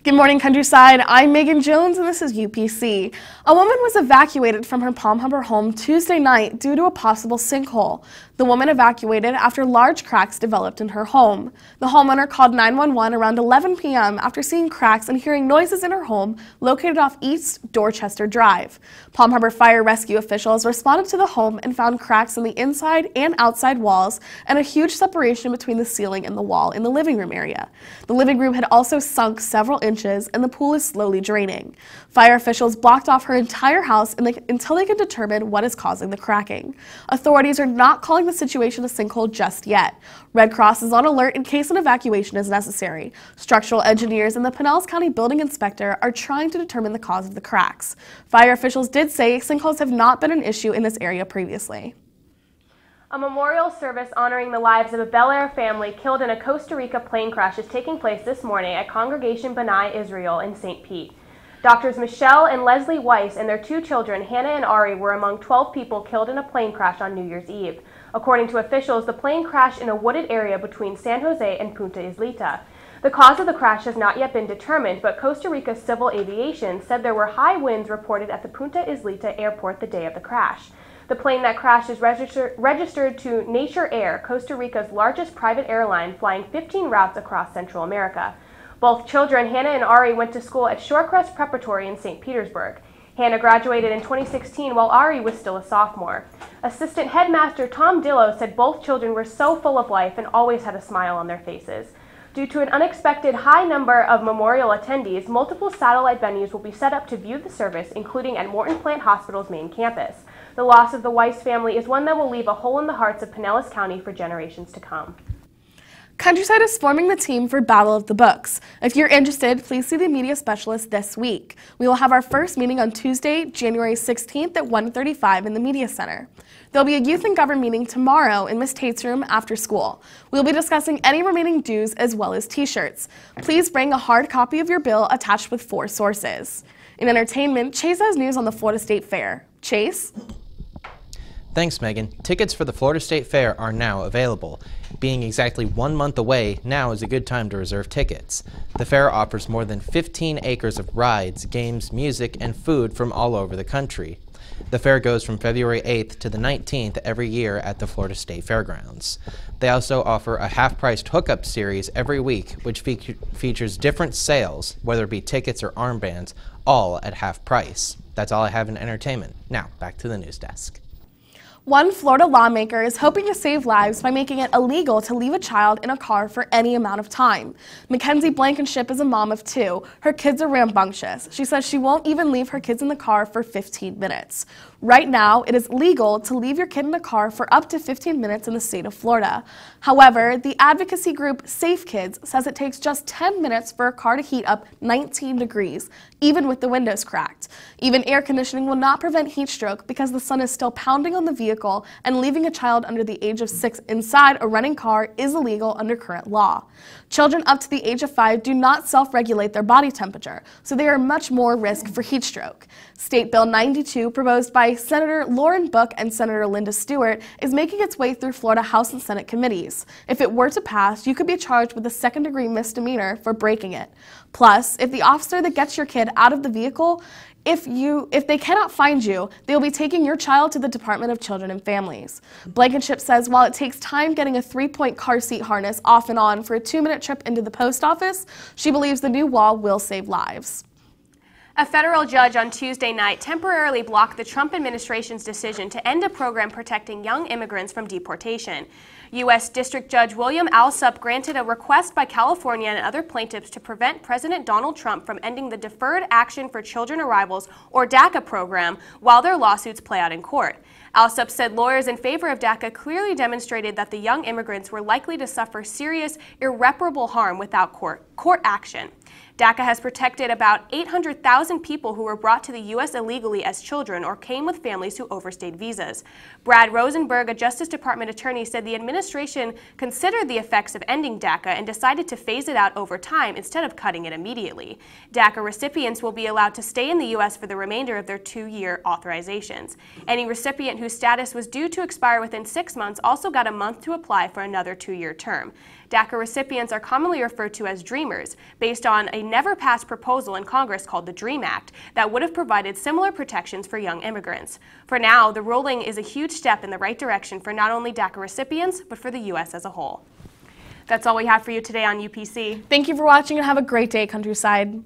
Good morning, Countryside. I'm Megan Jones, and this is UPC. A woman was evacuated from her Palm Harbor home Tuesday night due to a possible sinkhole. The woman evacuated after large cracks developed in her home. The homeowner called 911 around 11 p.m. after seeing cracks and hearing noises in her home located off East Dorchester Drive. Palm Harbor Fire Rescue officials responded to the home and found cracks in the inside and outside walls and a huge separation between the ceiling and the wall in the living room area. The living room had also sunk several inches and the pool is slowly draining. Fire officials blocked off her entire house until they could determine what is causing the cracking. Authorities are not calling the situation a sinkhole just yet. Red Cross is on alert in case an evacuation is necessary. Structural engineers and the Pinellas County Building Inspector are trying to determine the cause of the cracks. Fire officials did say sinkholes have not been an issue in this area previously. A memorial service honoring the lives of a Bel Air family killed in a Costa Rica plane crash is taking place this morning at Congregation B'nai Israel in St. Pete. Doctors Michelle and Leslie Weiss and their two children, Hannah and Ari, were among 12 people killed in a plane crash on New Year's Eve. According to officials, the plane crashed in a wooded area between San Jose and Punta Isleta. The cause of the crash has not yet been determined, but Costa Rica Civil Aviation said there were high winds reported at the Punta Isleta airport the day of the crash. The plane that crashed is registered to Nature Air, Costa Rica's largest private airline, flying 15 routes across Central America. Both children, Hannah and Ari, went to school at Shorecrest Preparatory in St. Petersburg. Hannah graduated in 2016 while Ari was still a sophomore. Assistant Headmaster Tom Dillo said both children were so full of life and always had a smile on their faces. Due to an unexpected high number of memorial attendees, multiple satellite venues will be set up to view the service, including at Morton Plant Hospital's main campus. The loss of the Weiss family is one that will leave a hole in the hearts of Pinellas County for generations to come. Countryside is forming the team for Battle of the Books. If you're interested, please see the media specialist this week. We will have our first meeting on Tuesday, January 16th at 1:35 in the Media Center. There'll be a Youth and Govern meeting tomorrow in Miss Tate's room after school. We'll be discussing any remaining dues as well as t-shirts. Please bring a hard copy of your bill attached with 4 sources. In entertainment, Chase has news on the Florida State Fair. Chase? Thanks, Megan. Tickets for the Florida State Fair are now available. Being exactly 1 month away, now is a good time to reserve tickets. The fair offers more than 15 acres of rides, games, music, and food from all over the country. The fair goes from February 8th to the 19th every year at the Florida State Fairgrounds. They also offer a half-priced hookup series every week, which features different sales, whether it be tickets or armbands, all at half price. That's all I have in entertainment. Now, back to the news desk. One Florida lawmaker is hoping to save lives by making it illegal to leave a child in a car for any amount of time. Mackenzie Blankenship is a mom of 2. Her kids are rambunctious. She says she won't even leave her kids in the car for 15 minutes. Right now, it is legal to leave your kid in a car for up to 15 minutes in the state of Florida. However, the advocacy group Safe Kids says it takes just 10 minutes for a car to heat up 19 degrees, even with the windows cracked. Even air conditioning will not prevent heat stroke because the sun is still pounding on the vehicle, and leaving a child under the age of 6 inside a running car is illegal under current law. Children up to the age of 5 do not self-regulate their body temperature, so they are much more risk for heat stroke. State Bill 92, proposed by Senator Lauren Book and Senator Linda Stewart, is making its way through Florida House and Senate committees. If it were to pass, you could be charged with a second-degree misdemeanor for breaking it. Plus, if the officer that gets your kid out of the vehicle, if they cannot find you, they will be taking your child to the Department of Children and Families. Blankenship says while it takes time getting a 3-point car seat harness off and on for a 2-minute trip into the post office, she believes the new law will save lives. A federal judge on Tuesday night temporarily blocked the Trump administration's decision to end a program protecting young immigrants from deportation. U.S. District Judge William Alsup granted a request by California and other plaintiffs to prevent President Donald Trump from ending the Deferred Action for Children Arrivals, or DACA program, while their lawsuits play out in court. Alsup said lawyers in favor of DACA clearly demonstrated that the young immigrants were likely to suffer serious, irreparable harm without court action. DACA has protected about 800,000 people who were brought to the U.S. illegally as children or came with families who overstayed visas. Brad Rosenberg, a Justice Department attorney, said the administration considered the effects of ending DACA and decided to phase it out over time instead of cutting it immediately. DACA recipients will be allowed to stay in the U.S. for the remainder of their 2-year authorizations. Any recipient who whose status was due to expire within 6 months also got a month to apply for another 2-year term. DACA recipients are commonly referred to as Dreamers, based on a never-passed proposal in Congress called the DREAM Act that would have provided similar protections for young immigrants. For now, the ruling is a huge step in the right direction for not only DACA recipients, but for the U.S. as a whole. That's all we have for you today on UPC. Thank you for watching and have a great day, Countryside.